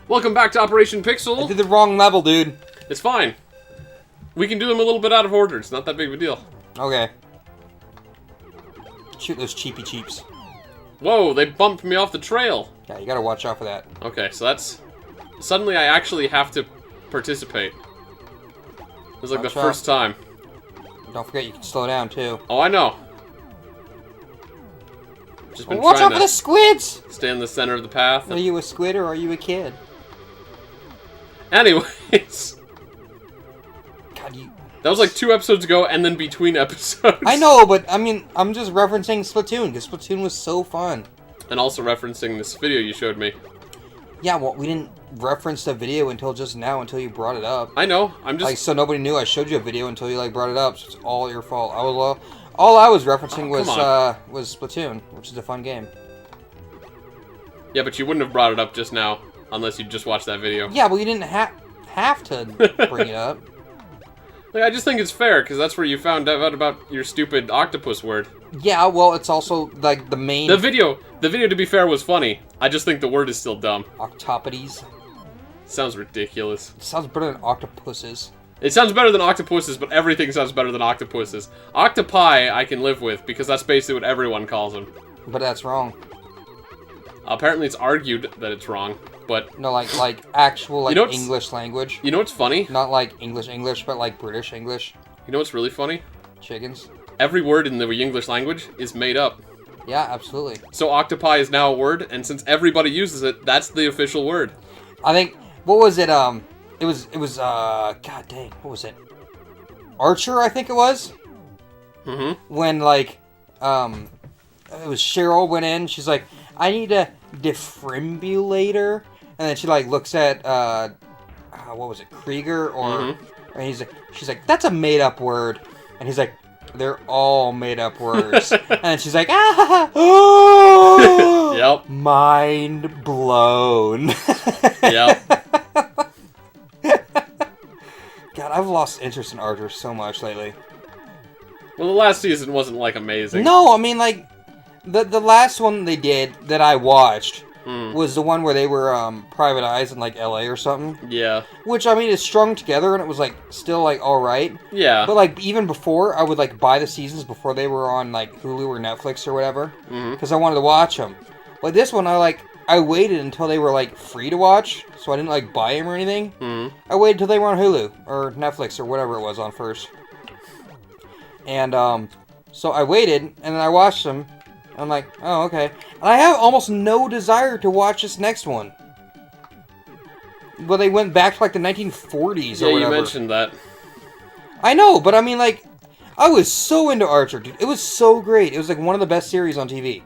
Welcome back to Operation I Pixel. did the wrong level, dude. It's fine. We can do them a little bit out of order. It's not that big of a deal. Okay. Shoot those cheapy cheeps. Whoa, they bumped me off the trail. Yeah, you gotta watch out for that. Okay, so that's... Suddenly I actually have to participate. It was like Watch the out. first time. Don't forget you can slow down, too. Oh, I know. Just been Watch trying out for the to squids! stay in the center of the path. Are you a squid or are you a kid? Anyways. God, you... That was like 2 episodes ago and then between episodes. I know, but I mean, I'm just referencing Splatoon, because Splatoon was so fun. And also referencing this video you showed me. Yeah, well, we didn't reference the video until just now, until you brought it up. I know, I'm just... Like, so nobody knew I showed you a video until you, like, brought it up, so it's all your fault. All I was referencing was Splatoon, which is a fun game. Yeah, but you wouldn't have brought it up just now, unless you just watched that video. Yeah, well, you didn't have to bring it up. Like, I just think it's fair, because that's where you found out about your stupid octopus word. Yeah, well, it's also, like, the main... The video, to be fair, was funny. I just think the word is still dumb. Octopodes. Sounds ridiculous. It sounds better than octopuses. It sounds better than octopuses, but everything sounds better than octopuses. Octopi I can live with, because that's basically what everyone calls them. But that's wrong. Apparently it's argued that it's wrong, but... No, like actual, like, You know what's- English language. You know what's funny? Not like English, but like British English. You know what's really funny? Chickens. Every word in the English language is made up. Yeah, absolutely. So octopi is now a word, and since everybody uses it, that's the official word. I think, what was it, it was, god dang, what was it? Archer, I think it was? Mm-hmm. When, like, it was Cheryl went in, she's like, I need a defibrillator, and then she, like, looks at, what was it, Krieger, or, and she's like, that's a made-up word, and he's like, they're all made-up words, and then she's like, oh, Yep. mind blown. Yep. God, I've lost interest in Archer so much lately. Well, the last season wasn't, like, amazing. No, I mean, like, the last one they did that I watched was the one where they were Private Eyes in, like, LA or something. Yeah. Which, I mean, is strung together and it was, like, still, like, alright. Yeah. But, like, even before, I would, like, buy the seasons before they were on, like, Hulu or Netflix or whatever. Because I wanted to watch them. But this one, I waited until they were, like, free to watch. So I didn't, like, buy them or anything. I waited until they were on Hulu or Netflix or whatever it was on first. And, so I waited, and then I watched them. And I'm like, oh, okay. And I have almost no desire to watch this next one. Well, they went back to, like, the 1940s or whatever. Yeah, you mentioned that. I know, but I mean, like, I was so into Archer, dude. It was so great. It was, like, one of the best series on TV.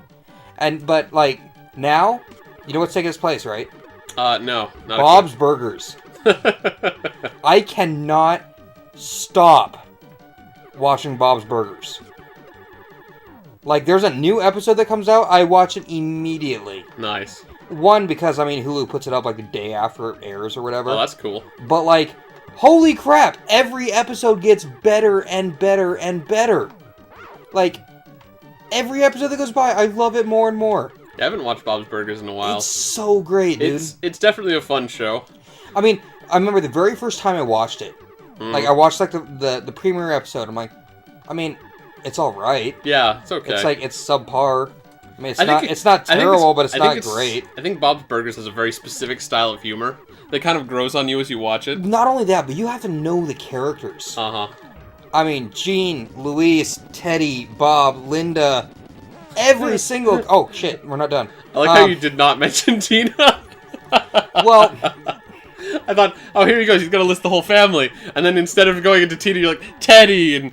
But, like, now, you know what's taking its place, right? No. Not Bob's Burgers. I cannot stop watching Bob's Burgers. Like, there's a new episode that comes out, I watch it immediately. Nice. One, because, I mean, Hulu puts it up, like, the day after it airs or whatever. Oh, that's cool. But, like, holy crap, every episode gets better and better and better. Like, every episode that goes by, I love it more and more. Yeah, I haven't watched Bob's Burgers in a while. It's so great, dude. It's definitely a fun show. I mean, I remember the very first time I watched it. Like, I watched, like, the premiere episode. I'm like, I mean, it's alright. Yeah, it's okay. It's like, it's subpar. I mean, it's not terrible, but it's not great. I think Bob's Burgers has a very specific style of humor that kind of grows on you as you watch it. Not only that, but you have to know the characters. Uh-huh. I mean, Gene, Luis, Teddy, Bob, Linda, every single... Oh, shit, we're not done. I like how you did not mention Tina. Well... I thought, oh, here he goes, he's gonna list the whole family. And then instead of going into Tina, you're like, Teddy, and...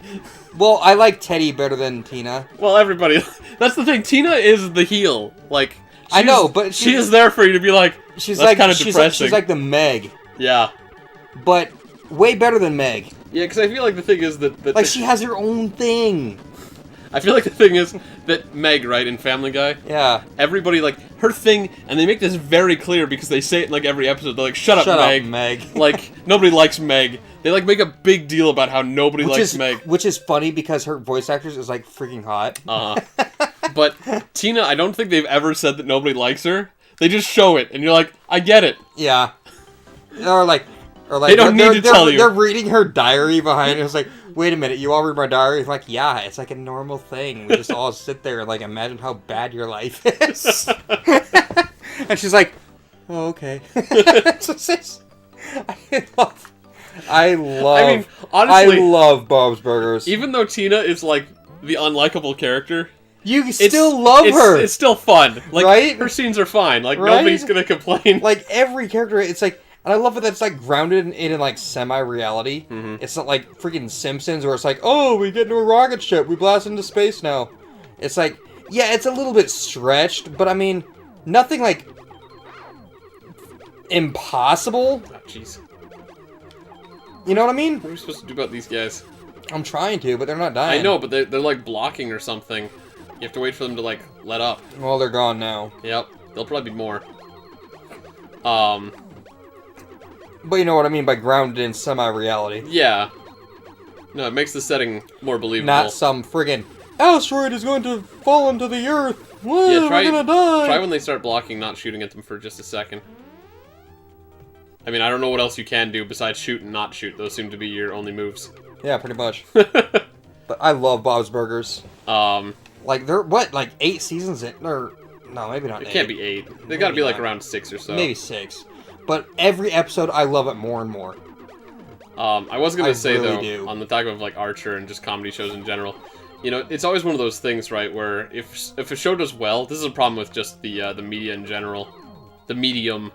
Well, I like Teddy better than Tina. Well, everybody... That's the thing, Tina is the heel. Like, I know, but... She is there for you to be like, she's that's like, kind of depressing. She's like the Meg. Yeah. But way better than Meg. Yeah, because I feel like the thing is that... Like, she has her own thing. I feel like the thing is that Meg, right, in Family Guy? Yeah. Everybody, like, her thing, and they make this very clear because they say it in, like, every episode. They're like, shut up, Meg. Like, nobody likes Meg. They, like, make a big deal about how nobody likes Meg. Which is funny because her voice actress is, like, freaking hot. Uh-huh. But Tina, I don't think they've ever said that nobody likes her. They just show it, and you're like, I get it. Yeah. Or like they don't need to tell you. They're reading her diary behind. It's like, wait a minute, you all read my diary? It's like, yeah, it's like a normal thing. We just all sit there and like imagine how bad your life is. And she's like, oh, okay. I mean, honestly, I love Bob's Burgers. Even though Tina is like the unlikable character, you still love her. It's still fun. Like, right? Her scenes are fine. Like, nobody's gonna complain. Like, every character, it's like, and I love it that it's like grounded in like semi-reality. Mm-hmm. It's not like freaking Simpsons where it's like, oh, we get into a rocket ship, we blast into space now. It's like, yeah, it's a little bit stretched, but I mean, nothing like impossible. Oh, jeez. You know what I mean? What are we supposed to do about these guys? I'm trying to, but they're not dying. I know, but they're like blocking or something. You have to wait for them to like let up. Well, they're gone now. Yep, there'll probably be more. But you know what I mean by grounded in semi-reality. Yeah. No, it makes the setting more believable. Not some friggin' asteroid is going to fall into the Earth. Whoa, yeah, we're gonna die. Try when they start blocking, not shooting at them for just a second. I mean, I don't know what else you can do besides shoot and not shoot. Those seem to be your only moves. Yeah, pretty much. But I love Bob's Burgers. Like, they're, what, like 8 seasons in? Or, no, maybe not 8. It can't be 8. They gotta be like around 6 or so. Maybe 6. But every episode, I love it more and more. I was gonna say, really though, do. on the topic of, like, Archer and just comedy shows in general, you know, it's always one of those things, right, where if a show does well, this is a problem with just the media in general. The medium.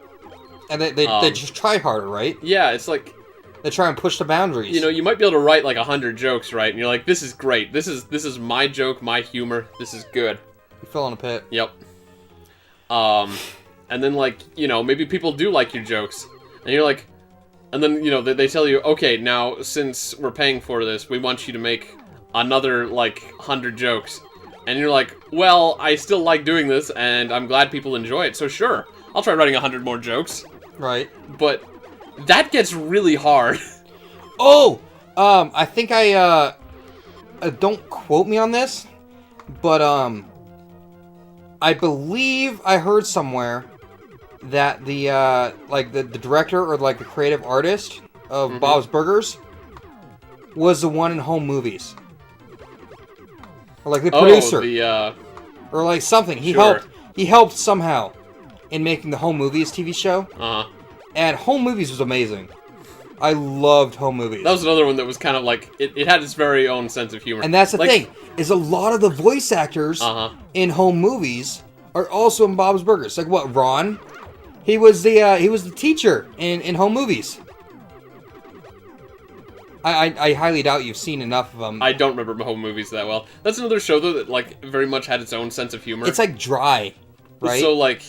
And they just try harder, right? Yeah, it's like... They try and push the boundaries. You know, you might be able to write, like, 100 jokes, right? And you're like, this is great. This is my joke, my humor. This is good. You fell in a pit. Yep. And then, like, you know, maybe people do like your jokes. And you're like... And then, you know, they tell you, okay, now, since we're paying for this, we want you to make another, like, 100 jokes. And you're like, well, I still like doing this, and I'm glad people enjoy it, so sure. I'll try writing 100 more jokes. Right. But that gets really hard. Oh! I think don't quote me on this, but, I believe I heard somewhere that the director or, like, the creative artist of Bob's Burgers was the one in Home Movies. Or, like, the producer. Or, like, something. He helped somehow in making the Home Movies TV show. Uh-huh. And Home Movies was amazing. I loved Home Movies. That was another one that was kind of like... It had its very own sense of humor. And that's the thing, is a lot of the voice actors in Home Movies are also in Bob's Burgers. Like, what, Ron? He was the teacher in Home Movies. I highly doubt you've seen enough of them. I don't remember Home Movies that well. That's another show, though, that, like, very much had its own sense of humor. It's, like, dry, right? So, like...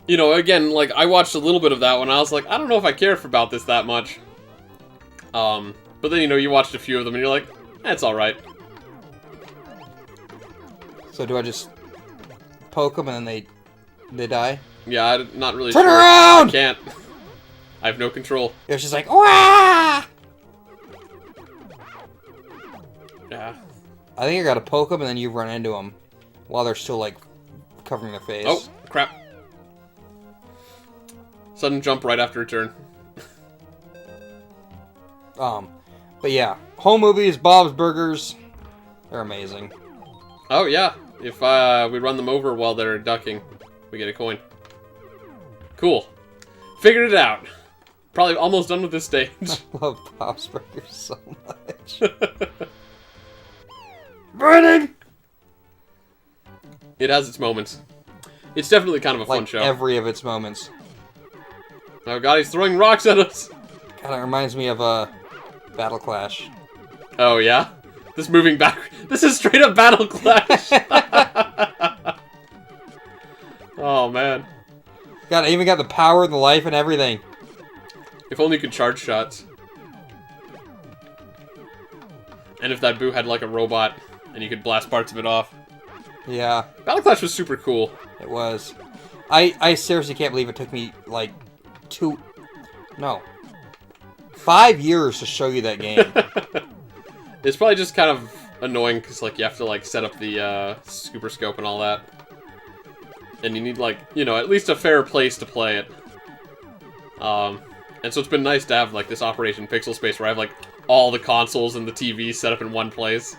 You know, again, like, I watched a little bit of that one. I was like, I don't know if I care about this that much. But then, you know, you watched a few of them, and you're like, it's alright. So do I just poke them, and then they die? Yeah, I'm not really Turn sure. around! I can't. I have no control. It's just like, wah! Yeah. I think I gotta poke them, and then you run into them while they're still, like, covering their face. Oh, crap. Sudden jump right after a turn. But yeah, Home Movies, Bob's Burgers, they're amazing. Oh yeah, if we run them over while they're ducking, we get a coin. Cool. Figured it out. Probably almost done with this stage. I love Bob's Burgers so much. Burning! It has its moments. It's definitely kind of a fun show. Every of its moments. Oh god, he's throwing rocks at us! Kind of reminds me of Battle Clash. Oh yeah? This moving back... This is straight up Battle Clash! Oh man. I even got the power, the life, and everything. If only you could charge shots. And if that boo had like a robot, and you could blast parts of it off. Yeah. Battle Clash was super cool. It was. I seriously can't believe it took me, like, 5 years to show you that game. It's probably just kind of annoying, because, like, you have to, like, set up the, super scope and all that. And you need, like, you know, at least a fair place to play it. And so it's been nice to have, like, this Operation Pixel Space where I have, like, all the consoles and the TV set up in one place.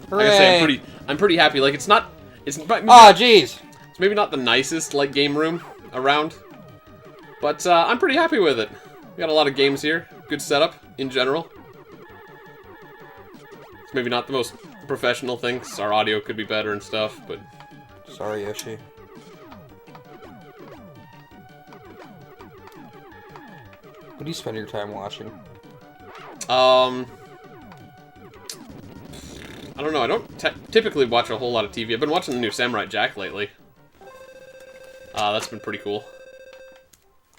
Hooray. Like I say, I'm pretty happy. Like, it's not... Oh, jeez! It's maybe not the nicest, like, game room around. But, I'm pretty happy with it. We got a lot of games here. Good setup, in general. It's maybe not the most professional thing, 'cause our audio could be better and stuff, but... Sorry, Yoshi. What do you spend your time watching? I don't know. I don't typically watch a whole lot of TV. I've been watching the new Samurai Jack lately. That's been pretty cool.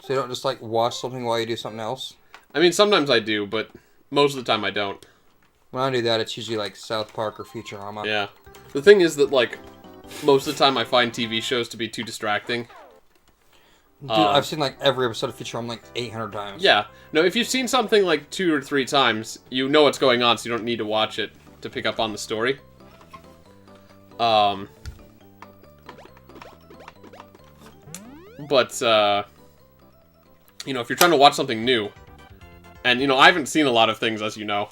So you don't just, like, watch something while you do something else? I mean, sometimes I do, but most of the time I don't. When I do that, it's usually, like, South Park or Futurama. Yeah. The thing is that, like, most of the time I find TV shows to be too distracting. Dude, I've seen, like, every episode of Futurama, like, 800 times. Yeah. No, if you've seen something, like, 2 or 3 times, you know what's going on, so you don't need to watch it to pick up on the story. But, you know, if you're trying to watch something new, and, you know, I haven't seen a lot of things, as you know,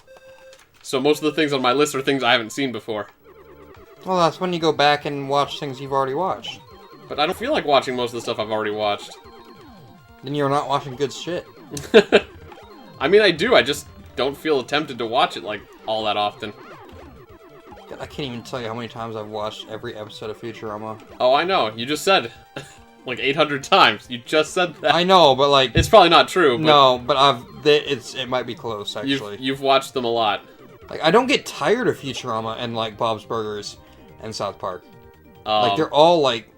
so most of the things on my list are things I haven't seen before. Well, that's when you go back and watch things you've already watched. But I don't feel like watching most of the stuff I've already watched. Then you're not watching good shit. I mean, I do, I just don't feel tempted to watch it, like, all that often. I can't even tell you how many times I've watched every episode of Futurama. Oh, I know, you just said... like 800 times. You just said that. I know, but like... It's probably not true, but... No, but it might be close, actually. You've watched them a lot. Like, I don't get tired of Futurama and, like, Bob's Burgers and South Park. Like, Um, they're all, like...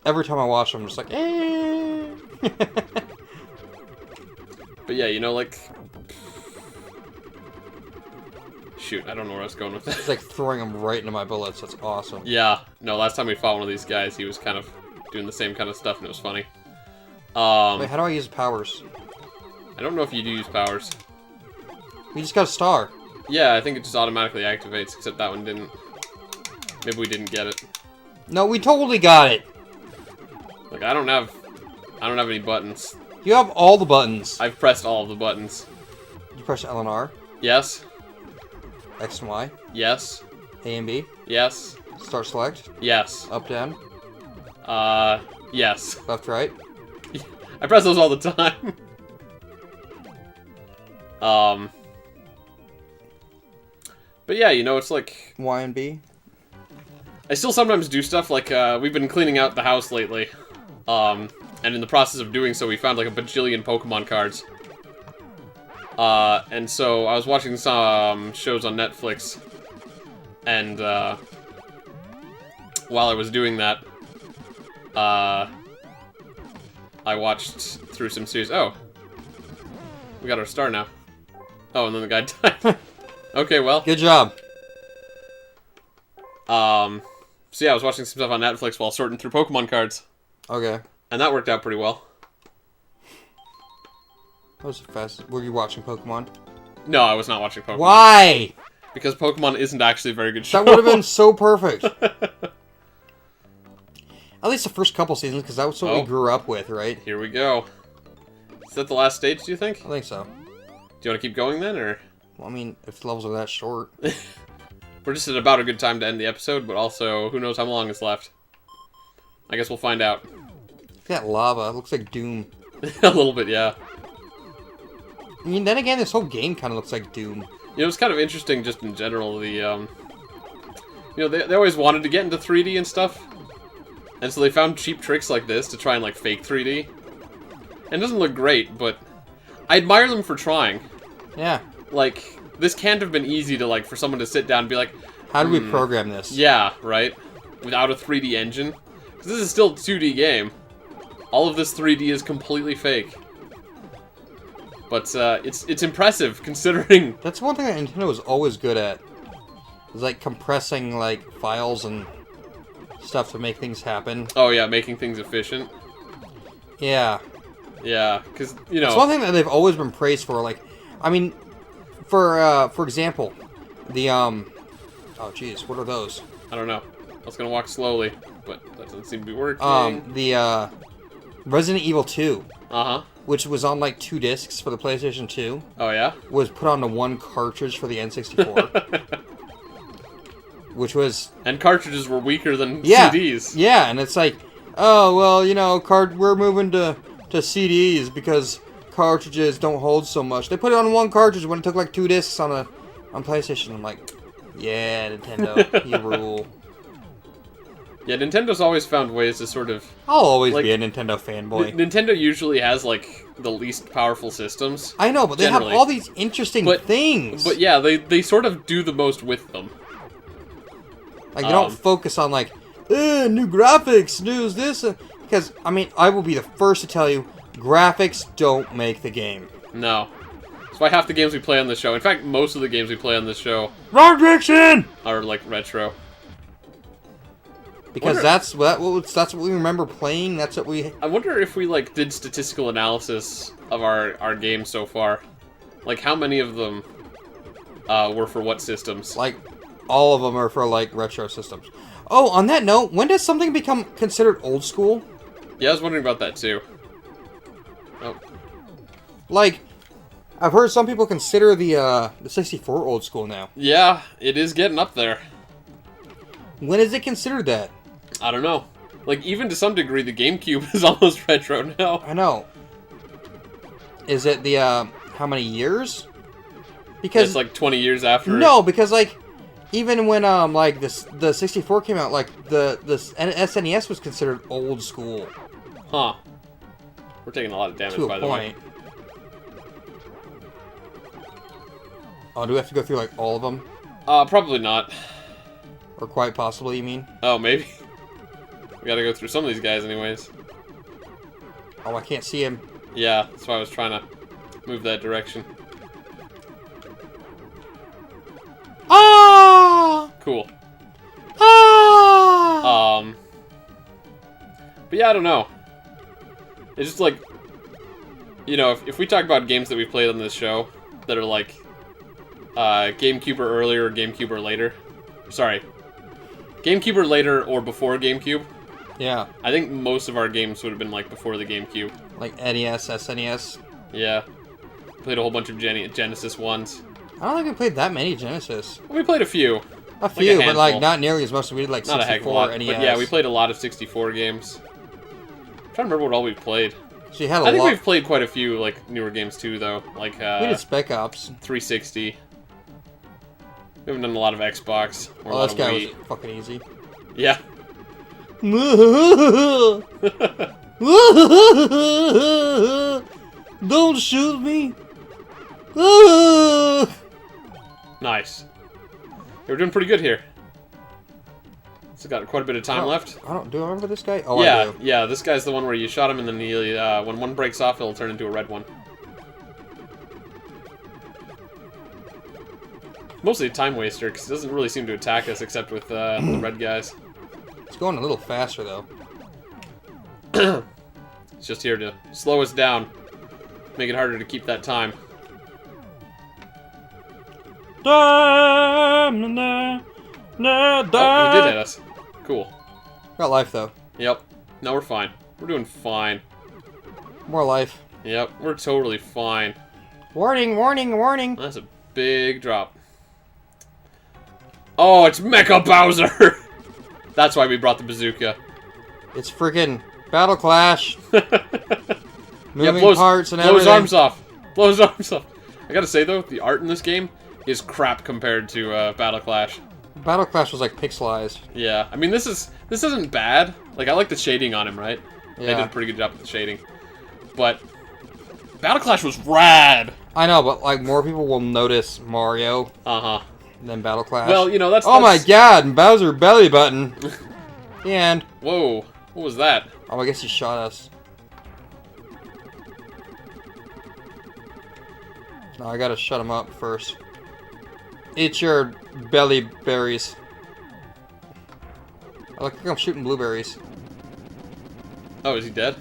Every time I watch them, I'm just like, eh. But yeah, you know, like... Shoot, I don't know where I was going with that. It's like throwing them right into my bullets. That's awesome. Yeah, no, last time we fought one of these guys, he was kind of doing the same kind of stuff, and it was funny. Wait, how do I use powers? I don't know if you do use powers. We just got a star. Yeah, I think it just automatically activates, except that one didn't. Maybe we didn't get it. No, we totally got it. Like, I don't have any buttons. You have all the buttons. I've pressed all of the buttons. You press L and R, Yes. X and Y, Yes. A and B, Yes. start select, Yes. up down, Yes. left right. I press those all the time. But yeah, you know, it's like... Y and B. I still sometimes do stuff, like, we've been cleaning out the house lately. And in the process of doing so, we found, like, a bajillion Pokemon cards. And so I was watching some shows on Netflix. And, while I was doing that, I watched through some series. Oh. We got our star now. Oh, and then the guy died. Okay, well. Good job. So yeah, I was watching some stuff on Netflix while sorting through Pokemon cards. Okay. And that worked out pretty well. That was fast. Were you watching Pokemon? No, I was not watching Pokemon. Why? Because Pokemon isn't actually a very good show. That would have been so perfect. At least the first couple seasons, because that was what we grew up with, right? Here we go. Is that the last stage, do you think? I think so. Do you want to keep going then, or...? Well, I mean, if the levels are that short. We're just at about a good time to end the episode, but also, who knows how long is left. I guess we'll find out. That lava. It looks like Doom. A little bit, yeah. I mean, then again, this whole game kind of looks like Doom. You know, it's kind of interesting just in general, the, you know, they always wanted to get into 3D and stuff. And so they found cheap tricks like this to try and, like, fake 3D. And it doesn't look great, but I admire them for trying. Yeah. Like, this can't have been easy to, like, for someone to sit down and be like... How do we program this? Yeah, right? Without a 3D engine. Because this is still a 2D game. All of this 3D is completely fake. But, it's impressive, considering... That's one thing that Nintendo was always good at. Is, like, compressing, like, files and stuff to make things happen. Oh, yeah, making things efficient. Yeah. Yeah, because, you know... It's one thing that they've always been praised for, like... I mean, for example, the, Oh, jeez, what are those? I don't know. I was gonna walk slowly. but that doesn't seem to be working. The Resident Evil 2, Uh-huh. which was on like 2 discs for the PlayStation 2, Oh, yeah? was put onto 1 cartridge for the N64. Which was... And cartridges were weaker than yeah, CDs. Yeah, and it's like, oh, well, you know, we're moving to CDs because cartridges don't hold so much. They put it on 1 cartridge when it took like 2 discs on PlayStation. I'm like, yeah, Nintendo, you rule. Yeah, Nintendo's always found ways to sort of... I'll always like, be a Nintendo fanboy. Nintendo usually has, like, the least powerful systems. I know, but they have all these interesting things. But yeah, they sort of do the most with them. Like, they don't focus on, like, new graphics, news, this. Because, I mean, I will be the first to tell you, graphics don't make the game. No. That's why half the games we play on this show, in fact, most of the games we play on this show... Wrong direction! ...are, like, retro. Because that's what we remember playing, that's what we... I wonder if we, like, did statistical analysis of our games so far. Like, how many of them were for what systems? Like, all of them are for, like, retro systems. Oh, on that note, when does something become considered old school? Yeah, I was wondering about that, too. Oh. Like, I've heard some people consider the 64 old school now. Yeah, it is getting up there. When is it considered that? I don't know. Like, even to some degree, the GameCube is almost retro now. I know. Is it the, how many years? Because... It's like 20 years after... No, because, like, even when, like, the 64 came out, like, the SNES was considered old school. Huh. We're taking a lot of damage, by the way. Oh, do we have to go through, like, all of them? Probably not. Or quite possibly, you mean? Oh, maybe. We gotta go through some of these guys anyways. Oh, I can't see him. Yeah, that's why I was trying to move that direction. Ah! Cool. Ah! But yeah, I don't know. It's just like, you know, if we talk about games that we played on this show that are like GameCube or earlier or GameCube or later. Sorry. GameCube or later or before GameCube. Yeah. I think most of our games would have been like before the GameCube. Like NES, SNES. Yeah. Played a whole bunch of Genesis ones. I don't think we played that many Genesis. We played a few. A few, but like not nearly as much as we did like 64 not a heck of a lot, NES. But yeah, we played a lot of 64 games. I'm trying to remember what all we've played. So you had I think we've played quite a few like newer games too, though. Like we did Spec Ops. 360. We haven't done a lot of Xbox. Or Oh, this guy Wii. was fucking easy. Yeah. Don't shoot me. Nice. We're doing pretty good here. It's got quite a bit of time left. Do I remember this guy? Oh, yeah, I do. yeah. This guy's the one where you shot him, and then he, when one breaks off, it'll turn into a red one. Mostly a time waster, because he doesn't really seem to attack us except with the red guys. It's going a little faster though. It's just here to slow us down, make it harder to keep that time. Oh, he did hit us. Cool. Got life though. Yep. No, we're fine. We're doing fine. More life. Yep, we're totally fine. Warning, warning, warning. That's a big drop. Oh, it's Mecha Bowser! That's why we brought the bazooka. It's freaking Battle Clash. Moving blows, parts and blows everything. arms off. Blows arms off. I gotta say though, the art in this game is crap compared to Battle Clash. Battle Clash was like pixelized. Yeah, I mean this isn't bad. Like I like the shading on him, right? Yeah. They did a pretty good job with the shading. But Battle Clash was rad. I know, but like more people will notice Mario than Battle Clash. Well, you know that's. Oh my God! Bowser belly button. The end. Whoa! What was that? Oh, I guess he shot us. No, I gotta shut him up first. Eat your belly berries. I look like I'm shooting blueberries. Oh, is he dead?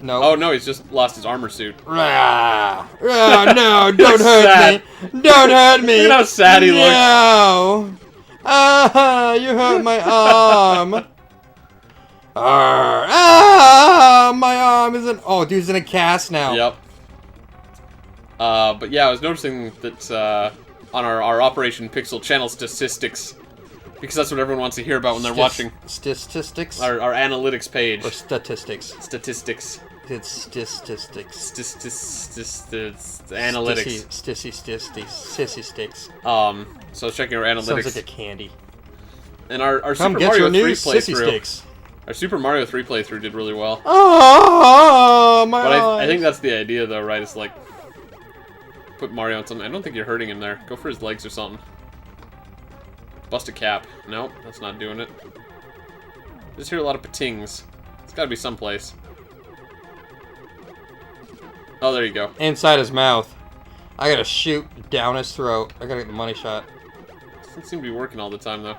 No. Oh no, he's just lost his armor suit. No, don't hurt me. Don't hurt me. Look at how sad he looks. No. You hurt my arm. My arm isn't. Oh, dude's in a cast now. Yep. But yeah, I was noticing that on our Operation Pixel channel statistics, because that's what everyone wants to hear about when they're watching. Statistics? Our analytics page. Or statistics? Statistics. It's statistics. Analytics. Sissy sticks. So I was checking our analytics. Sounds like a candy. And our Come Super get Mario your 3 new playthrough. sissy sticks. Our Super Mario 3 playthrough did really well. Oh, my But eyes. I think that's the idea, though, right? It's like, put Mario on something. I don't think you're hurting him there. Go for his legs or something. Bust a cap. Nope, that's not doing it. Just hear a lot of patings. It's gotta be someplace. Oh, there you go. Inside his mouth. I gotta shoot down his throat. I gotta get the money shot. Doesn't seem to be working all the time, though.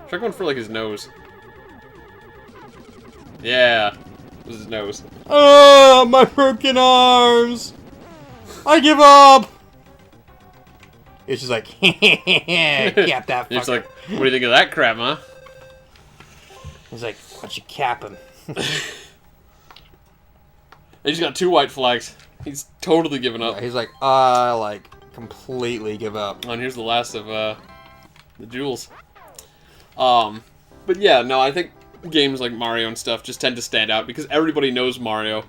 Try going for, like, his nose. Yeah. It was his nose. Oh, my broken arms! I give up! It's just like, cap that fucker. You're just like, what do you think of that crap, huh? He's like, why don't you cap him? He's got 2 white flags. He's totally given up. He's like, I, like, completely give up. Oh, and here's the last of, the jewels. But yeah, no, I think games like Mario and stuff just tend to stand out because everybody knows Mario.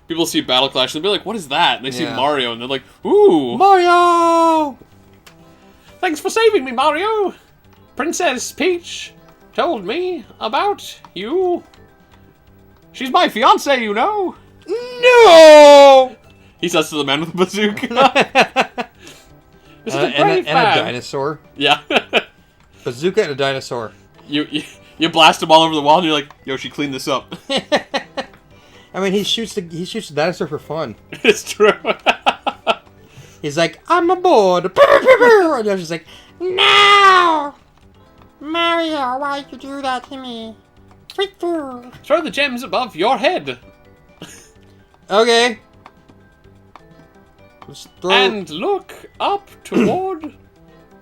People see Battle Clash and they'll be like, what is that? And they see Mario and they're like, ooh! Mario! Thanks for saving me, Mario! Princess Peach told me about you. She's my fiancée, you know. No! He says to the man with the bazooka. This is a brave and man. a dinosaur. Yeah. Bazooka and a dinosaur. You blast him all over the wall and you're like, Yoshi, clean this up. I mean, he shoots the dinosaur for fun. It's true. He's like, I'm aboard. And Yoshi's like, no! Mario, why'd you do that to me? Throw the gems above your head. Okay. Just throw... And look up toward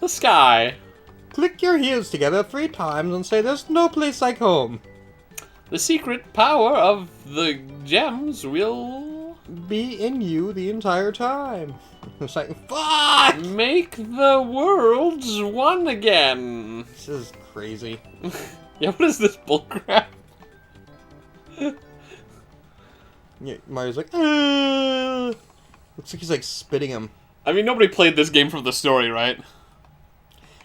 the sky. Click your heels together 3 times and say, there's no place like home. The secret power of the gems will... Be in you the entire time. It's like, fuck! make the worlds one again. This is crazy. Yeah, what is this bullcrap? Yeah, Mario's like, looks like he's like spitting him. I mean, nobody played this game for the story, right?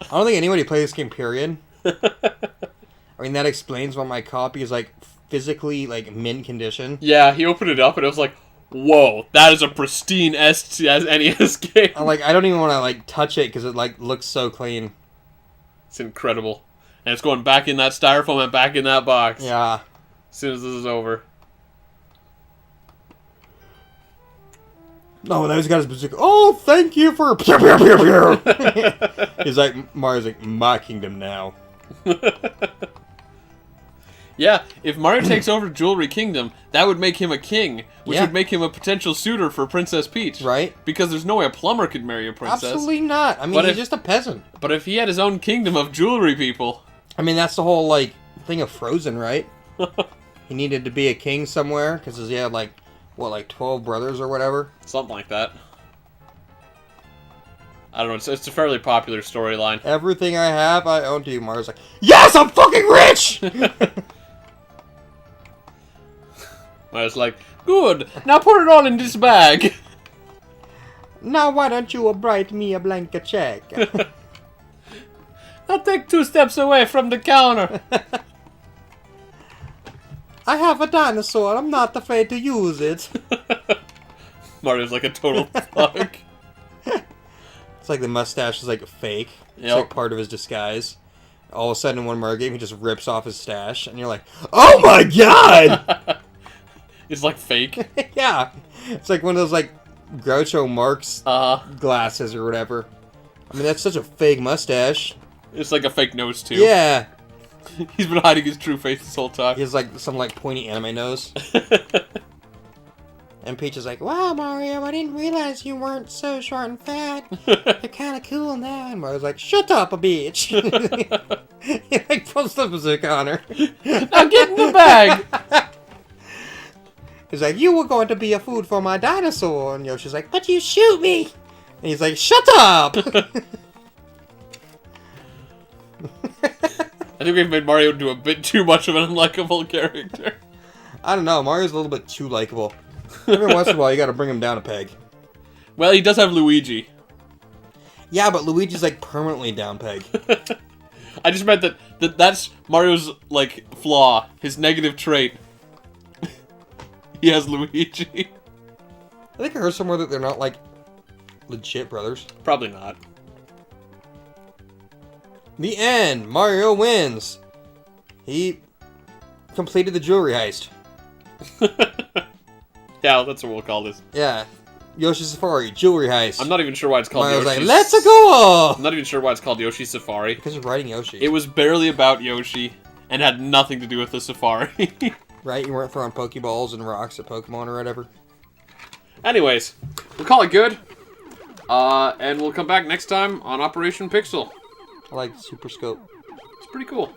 I don't think anybody played this game, period. I mean, that explains why my copy is, like, physically, like, mint condition. Yeah, he opened it up and it was like, whoa, that is a pristine NES game. I don't even want to, like, touch it because it, like, looks so clean. It's incredible. And it's going back in that styrofoam and back in that box. Yeah. As soon as this is over. No, now he's got his bazooka. Oh, thank you for... Pew, pew, pew, pew. He's like, Mario's like, my kingdom now. Yeah, if Mario takes over Jewelry Kingdom, that would make him a king, which would make him a potential suitor for Princess Peach. Right. Because there's no way a plumber could marry a princess. Absolutely not. I mean, he's just a peasant. But if he had his own kingdom of jewelry people... I mean, that's the whole, like, thing of Frozen, right? He needed to be a king somewhere, because he had, like, what, like 12 brothers or whatever? Something like that. I don't know, it's a fairly popular storyline. Everything I have, I own to you. Mario's like, yes, I'm fucking rich! Mario's like, good, now put it all in this bag. Now why don't you write me a blank check? I'll take 2 steps away from the counter. I have a dinosaur, I'm not afraid to use it. Mario's like a total thug. It's like the mustache is like fake. It's Yep. like part of his disguise. All of a sudden in one Mario game, he just rips off his stash, and you're like, oh my god! It's like fake. Yeah. It's like one of those like Groucho Marx glasses or whatever. I mean, that's such a fake mustache. It's like a fake nose, too. Yeah. He's been hiding his true face this whole time. He has like some like pointy anime nose. And Peach is like, wow, Mario, I didn't realize you weren't so short and fat. You're kind of cool now. And Mario's like, shut up, a bitch. He like pulls the bazooka on her. Now get in the bag! He's like, you were going to be a food for my dinosaur. And Yoshi's like, but you shoot me. And he's like, shut up. I think we've made Mario into a bit too much of an unlikable character. I don't know. Mario's a little bit too likable. Every once in a while, you gotta bring him down a peg. Well, he does have Luigi. Yeah, but Luigi's like permanently down peg. I just meant that's Mario's, like, flaw. His negative trait. He has Luigi. I think I heard somewhere that they're not, like, legit brothers. Probably not. The end! Mario wins! He completed the jewelry heist. Yeah, that's what we'll call this. Yeah. Yoshi Safari, jewelry heist. I'm not even sure why it's called Mario's Yoshi. like, let's go! I'm not even sure why it's called Yoshi Safari. Because you're riding Yoshi. It was barely about Yoshi, and had nothing to do with the safari. Right? You weren't throwing Pokeballs and rocks at Pokemon or whatever. Anyways, we'll call it good. And we'll come back next time on Operation Pixel. I like Super Scope. It's pretty cool.